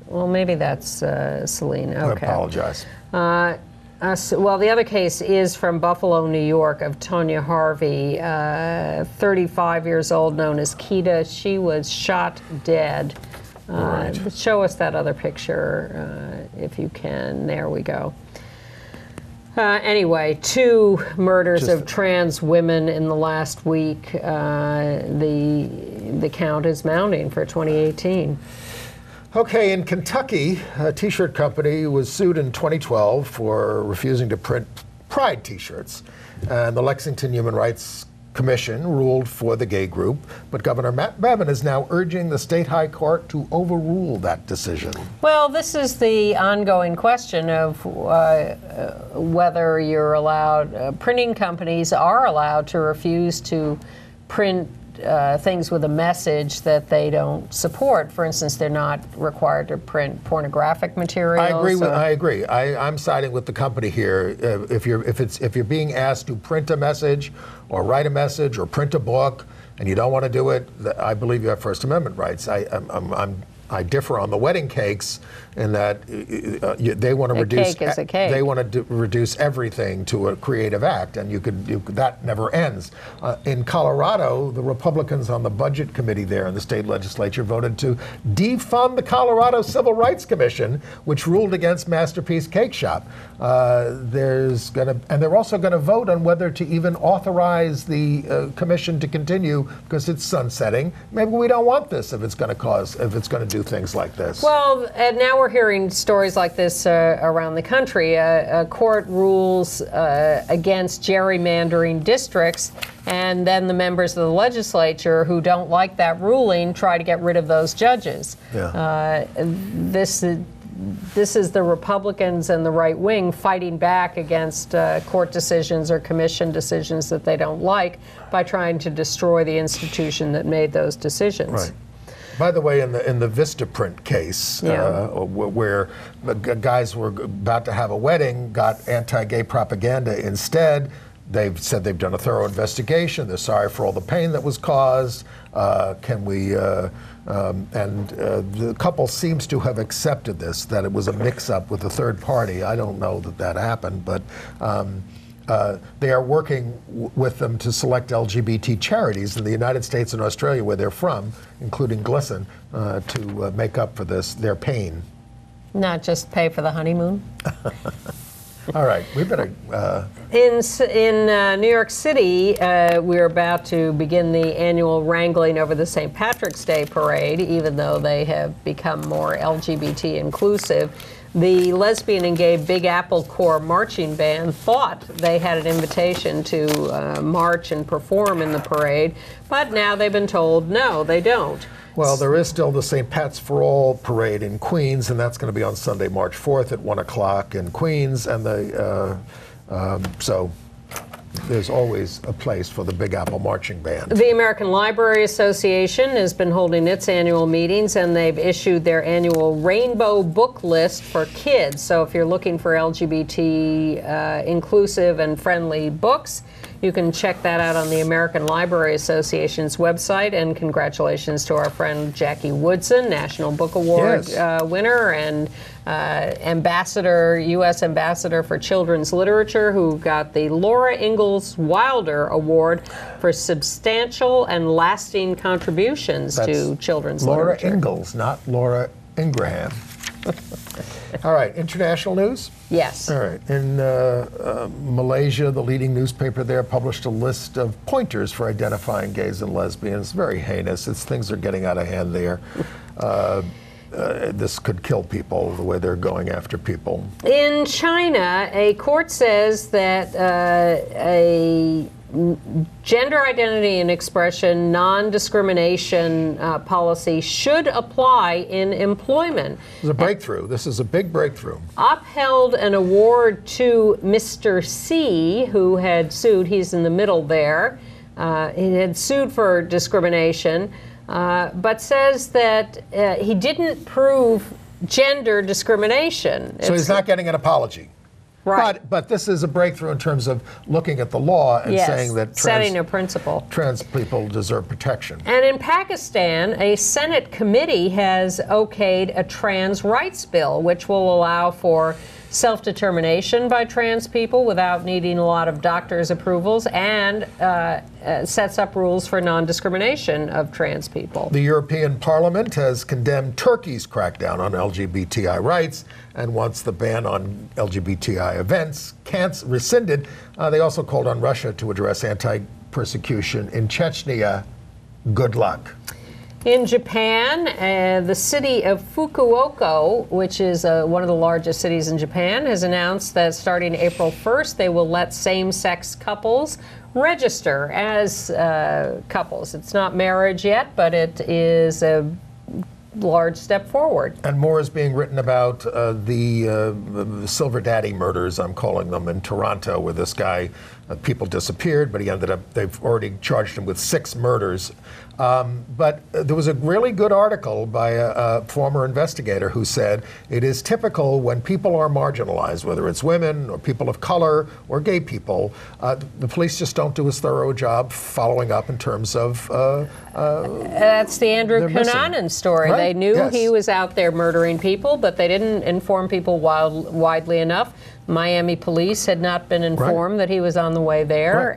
well, maybe that's Celine. Okay. I apologize. Well, the other case is from Buffalo, New York, of Tonya Harvey, 35 years old, known as Keita. She was shot dead. Right. Show us that other picture, if you can. There we go. Anyway, 2 murders of trans women in the last week. The count is mounting for 2018. Okay, in Kentucky, a T-shirt company was sued in 2012 for refusing to print Pride T-shirts. And the Lexington Human Rights Commission ruled for the gay group, but Governor Matt Bevin is now urging the state high court to overrule that decision. Well, this is the ongoing question of whether you're allowed, printing companies are allowed to refuse to print things with a message that they don't support. For instance, they're not required to print pornographic material. I agree. I'm siding with the company here. If you're being asked to print a message or write a message or print a book and you don't want to do it, I believe you have First Amendment rights. I differ on the wedding cakes in that they want to reduce. Cake is a cake. They want to reduce everything to a creative act, and that never ends. In Colorado, the Republicans on the Budget Committee there in the state legislature voted to defund the Colorado Civil Rights Commission, which ruled against Masterpiece Cake Shop. They're also going to vote on whether to even authorize the commission to continue because it's sunsetting. Maybe we don't want this if it's going to do things like this. Well, and now we're hearing stories like this around the country. A court rules against gerrymandering districts, and then the members of the legislature who don't like that ruling try to get rid of those judges. Yeah. This is the Republicans and the right wing fighting back against court decisions or commission decisions that they don't like by trying to destroy the institution that made those decisions. Right. By the way, in the Vistaprint case, where guys were about to have a wedding, got anti-gay propaganda instead, they've said they've done a thorough investigation. They're sorry for all the pain that was caused. The couple seems to have accepted this, that it was a mix-up with a third party. I don't know that happened, but they are working with them to select LGBT charities in the United States and Australia, where they're from, including GLSEN, to make up for their pain. Not just pay for the honeymoon? All right, we better... In New York City, we're about to begin the annual wrangling over the St. Patrick's Day parade, even though they have become more LGBT inclusive. The lesbian and gay Big Apple Corps marching band thought they had an invitation to march and perform in the parade, but now they've been told no, they don't. Well, there is still the St. Pat's for All parade in Queens, and that's going to be on Sunday, March 4th at 1 o'clock in Queens, and so there's always a place for the Big Apple Marching Band. The American Library Association has been holding its annual meetings, and they've issued their annual Rainbow Book List for kids. So if you're looking for LGBT inclusive and friendly books, You can check that out on the American Library Association's website. And congratulations to our friend Jackie Woodson, National Book Award winner, and U.S. Ambassador for Children's Literature, who got the Laura Ingalls Wilder Award for substantial and lasting contributions to children's literature. Laura Ingalls, not Laura Ingraham. All right, international news? Yes. All right. In Malaysia, the leading newspaper there published a list of pointers for identifying gays and lesbians. Very heinous. Things are getting out of hand there. This could kill people, the way they're going after people. In China, a court says that a gender identity and expression non-discrimination policy should apply in employment. It's a breakthrough. This is a big breakthrough. Upheld an award to Mr. C, who had sued. He's in the middle there. He had sued for discrimination, but says that he didn't prove gender discrimination. So he's not getting an apology. Right. But this is a breakthrough in terms of looking at the law and saying that setting a principle. Trans people deserve protection. And in Pakistan, a Senate committee has okayed a trans rights bill, which will allow for self-determination by trans people without needing a lot of doctors' approvals, and sets up rules for non-discrimination of trans people. The European Parliament has condemned Turkey's crackdown on LGBTI rights and wants the ban on LGBTI events rescinded. They also called on Russia to address anti-persecution in Chechnya. Good luck. In Japan, the city of Fukuoka, which is one of the largest cities in Japan, has announced that starting April 1st, they will let same-sex couples register as couples. It's not marriage yet, but it is a large step forward. And more is being written about the Silver Daddy murders, I'm calling them, in Toronto, where this guy, people disappeared, but they've already charged him with 6 murders. But there was a really good article by a former investigator who said it is typical when people are marginalized, whether it's women or people of color or gay people, the police just don't do as thorough a job following up in terms of that's the Andrew Cunanan story. Right? They knew he was out there murdering people, but they didn't inform people widely enough. Miami police had not been informed that he was on the way there,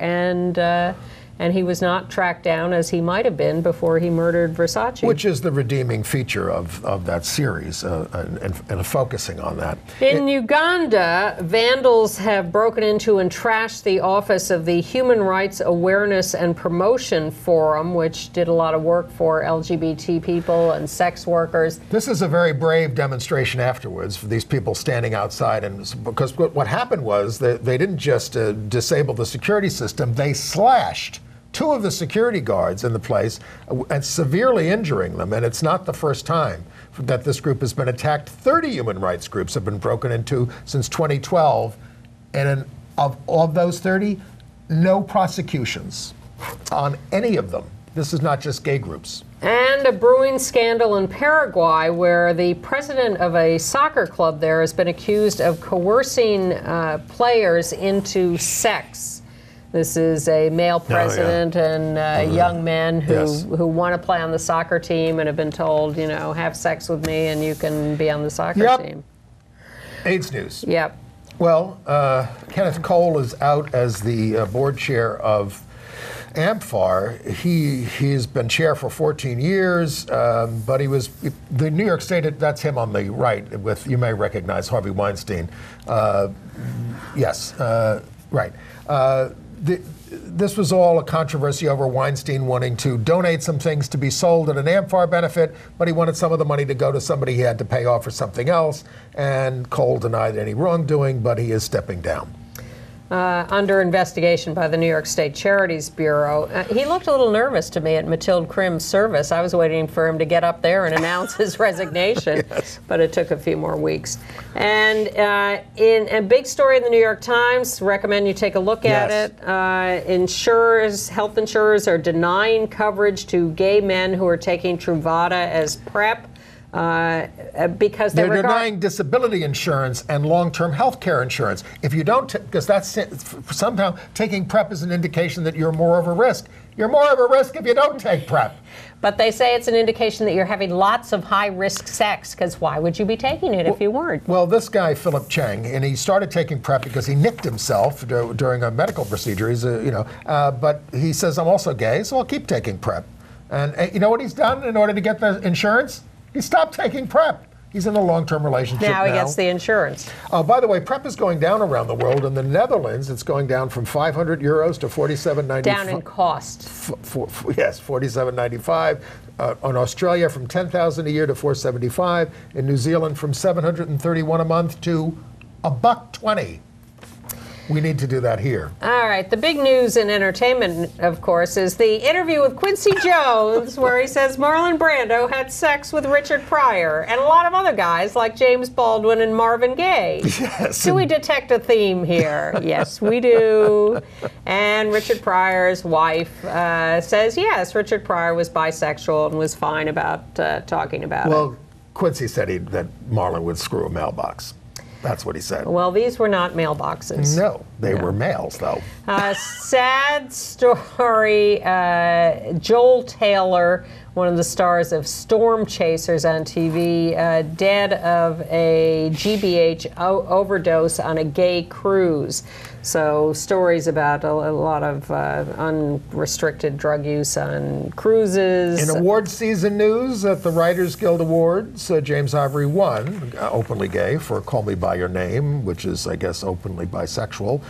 and he was not tracked down as he might have been before he murdered Versace. Which is the redeeming feature of that series, and focusing on that. In Uganda, vandals have broken into and trashed the office of the Human Rights Awareness and Promotion Forum, which did a lot of work for LGBT people and sex workers. This is a very brave demonstration afterwards for these people standing outside, and because what happened was that they didn't just disable the security system, they slashed 2 of the security guards in the place and severely injuring them. And it's not the first time that this group has been attacked. 30 human rights groups have been broken into since 2012. And of those 30, no prosecutions on any of them. This is not just gay groups. And a brewing scandal in Paraguay, where the president of a soccer club there has been accused of coercing players into sex. This is a male president and young men who want to play on the soccer team and have been told, have sex with me and you can be on the soccer team. AIDS news. Yep. Well, Kenneth Cole is out as the board chair of AMFAR. He's been chair for 14 years, but the New York State, that's him on the right, you may recognize Harvey Weinstein. Right. This was all a controversy over Weinstein wanting to donate some things to be sold at an AMFAR benefit, but he wanted some of the money to go to somebody he had to pay off for something else, and Cole denied any wrongdoing, but he is stepping down. Under investigation by the New York State Charities Bureau. He looked a little nervous to me at Matilde Krim's service. I was waiting for him to get up there and announce his resignation, but it took a few more weeks. And in a big story in the New York Times, recommend you take a look at it. Health insurers are denying coverage to gay men who are taking Truvada as PrEP. because they're denying disability insurance and long-term health care insurance. If you don't, because that's somehow taking PrEP is an indication that you're more of a risk. You're more of a risk if you don't take PrEP. But they say it's an indication that you're having lots of high-risk sex, because why would you be taking it if you weren't? Well, this guy, Philip Cheng, and he started taking PrEP because he nicked himself during a medical procedure. He's but he says, I'm also gay, so I'll keep taking PrEP. And you know what he's done in order to get the insurance? He stopped taking PrEP. He's in a long-term relationship now. Now he gets the insurance. By the way, PrEP is going down around the world. In the Netherlands, it's going down from 500 euros to 47.95. Down in cost. Yes, 47.95. On Australia, from 10,000 a year to 475. In New Zealand, from 731 a month to $1.20. We need to do that here. All right. The big news in entertainment, of course, is the interview with Quincy Jones, where he says Marlon Brando had sex with Richard Pryor and a lot of other guys like James Baldwin and Marvin Gaye. Yes. Do we detect a theme here? Yes, we do. And Richard Pryor's wife says, yes, Richard Pryor was bisexual and was fine about talking about it. Well, Quincy said that Marlon would screw a mailbox. That's what he said. Well, these were not mailboxes. No, they were mails, though. Sad story. Joel Taylor, one of the stars of Storm Chasers on TV, dead of a GBH overdose on a gay cruise. So stories about a lot of unrestricted drug use on cruises. In award season news, at the Writers Guild Awards, James Ivory won, openly gay, for Call Me By Your Name, which is, I guess, openly bisexual,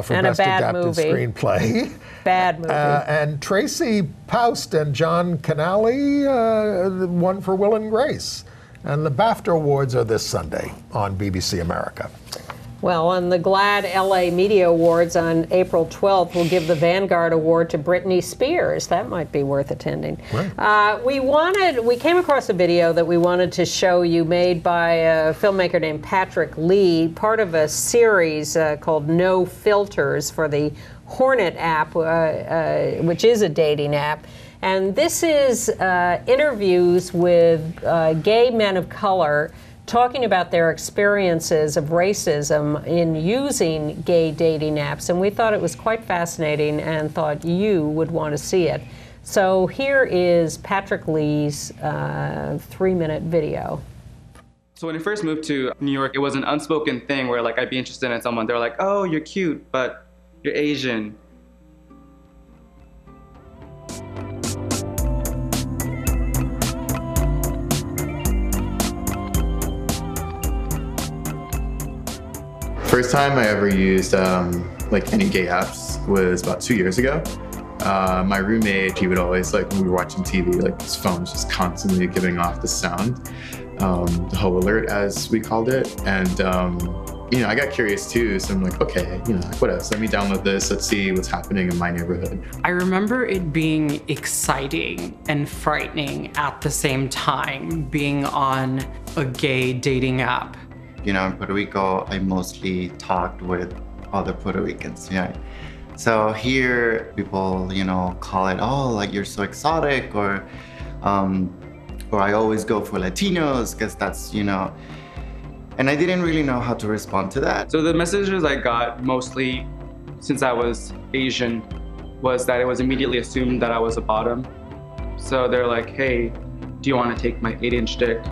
for and Best Adapted movie. Screenplay. Bad movie. And Tracy Poust and John Canale won for Will and Grace. And the BAFTA Awards are this Sunday on BBC America. Well, and the GLAAD LA Media Awards on April 12th will give the Vanguard Award to Britney Spears. That might be worth attending. Right. We came across a video that we wanted to show you, made by a filmmaker named Patrick Lee, part of a series called No Filters for the Hornet app, which is a dating app. And this is interviews with gay men of color talking about their experiences of racism in using gay dating apps. And we thought it was quite fascinating and thought you would want to see it. So here is Patrick Lee's 3-minute video. So when I first moved to New York, it was an unspoken thing where like I'd be interested in someone. They're like, oh, you're cute, but you're Asian. First time I ever used like any gay apps was about 2 years ago. My roommate, he would always, like, when we were watching TV, like his phone was just constantly giving off the sound, the Ho alert as we called it. And you know, I got curious too, so I'm like, okay, you know, what else? Let me download this, let's see what's happening in my neighborhood. I remember it being exciting and frightening at the same time, being on a gay dating app. You know, in Puerto Rico, I mostly talked with other Puerto Ricans, yeah. So here, people, you know, call it, oh, like you're so exotic, or I always go for Latinos, because that's, you know, and I didn't really know how to respond to that. So the messages I got mostly, since I was Asian, was that it was immediately assumed that I was a bottom. So they're like, hey, do you want to take my 8-inch dick?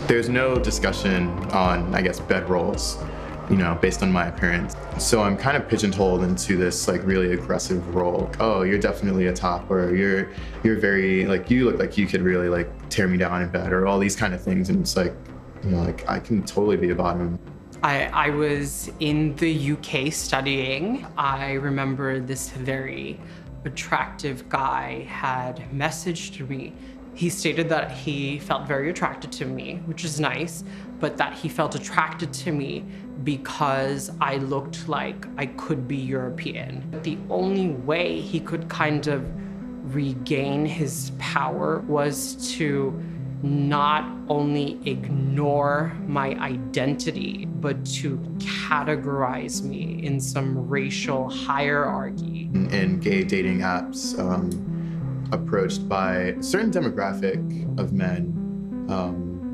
There's no discussion on, I guess, bedrolls, you know, based on my appearance. So I'm kind of pigeonholed into this like really aggressive role. Oh, you're definitely a top, or you're very, like, you look like you could really like tear me down in bed, or all these kind of things. And it's like, you know, like I can totally be a bottom. I was in the UK studying. I remember this very attractive guy had messaged me. He stated that he felt very attracted to me, which is nice, but that he felt attracted to me because I looked like I could be European. The only way he could kind of regain his power was to not only ignore my identity, but to categorize me in some racial hierarchy. In gay dating apps, approached by a certain demographic of men,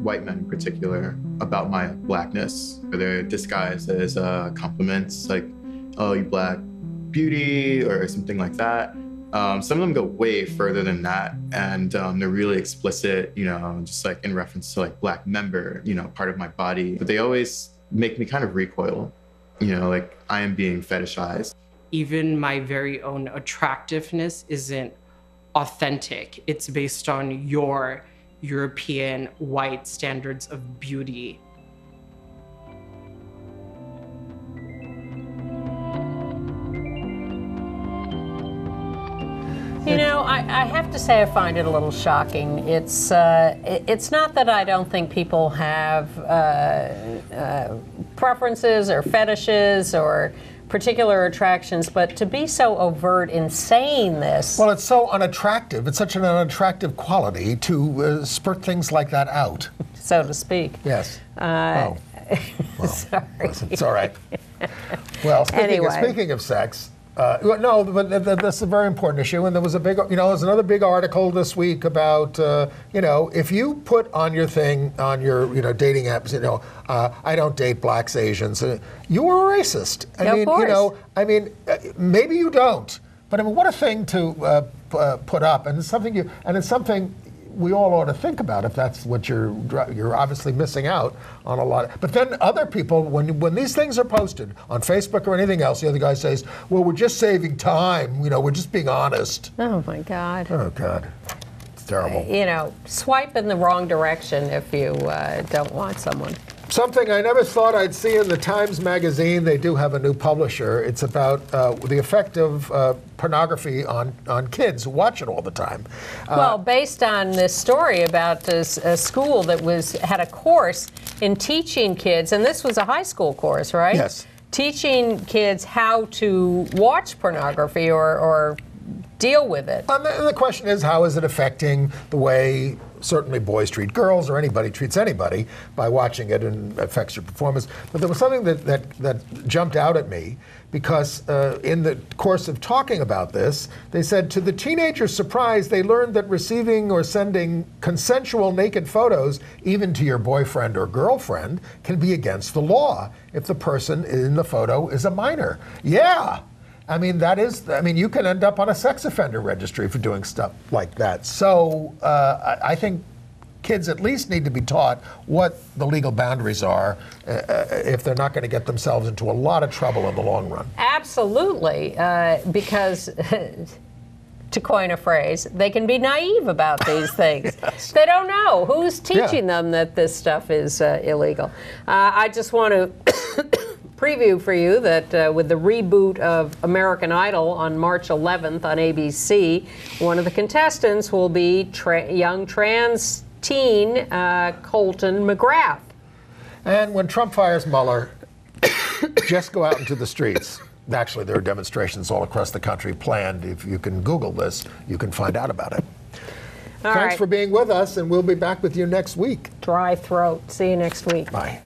white men in particular, about my blackness. They're disguised as compliments, like, oh, you black beauty, or something like that. Some of them go way further than that, and they're really explicit, just like in reference to like black member, part of my body. But they always make me kind of recoil, like I am being fetishized. Even my very own attractiveness isn't authentic. It's based on your European white standards of beauty. I have to say I find it a little shocking. It's not that I don't think people have preferences or fetishes or particular attractions, but to be so overt in saying this. Well, it's so unattractive. It's such an unattractive quality to spurt things like that out. So to speak. Yes. Well, sorry. It's all right. Well, speaking of sex, no, but that's a very important issue. And there was there's another big article this week about, if you put on your thing, on your, dating apps, I don't date blacks, Asians, you are a racist. I mean, maybe you don't, but what a thing to put up, and it's something we all ought to think about if that's what you're obviously missing out on a lot. But then other people, when these things are posted on Facebook or anything else, the other guy says, well, we're just saving time, we're just being honest. Oh my God. Oh God. It's terrible. Swipe in the wrong direction if you don't want someone. Something I never thought I'd see in the Times Magazine. They do have a new publisher. It's about the effect of pornography on kids who watch it all the time. Well, based on this story about a school that had a course in teaching kids, and this was a high school course, right? Yes. Teaching kids how to watch pornography or deal with it. And the question is, how is it affecting the way certainly boys treat girls, or anybody treats anybody by watching it, and affects your performance? But there was something that jumped out at me, because in the course of talking about this, they said, to the teenager's surprise, they learned that receiving or sending consensual naked photos, even to your boyfriend or girlfriend, can be against the law if the person in the photo is a minor. Yeah. You can end up on a sex offender registry for doing stuff like that. So I think kids at least need to be taught what the legal boundaries are if they're not going to get themselves into a lot of trouble in the long run. Absolutely, because to coin a phrase, they can be naive about these things. Yes. They don't know who's teaching them that this stuff is illegal. I just want to preview for you that with the reboot of American Idol on March 11th on ABC, one of the contestants will be young trans teen Colton McGrath. And when Trump fires Mueller, just go out into the streets. Actually, there are demonstrations all across the country planned. If you can Google this, you can find out about it. Thanks for being with us, and we'll be back with you next week. Dry throat. See you next week. Bye.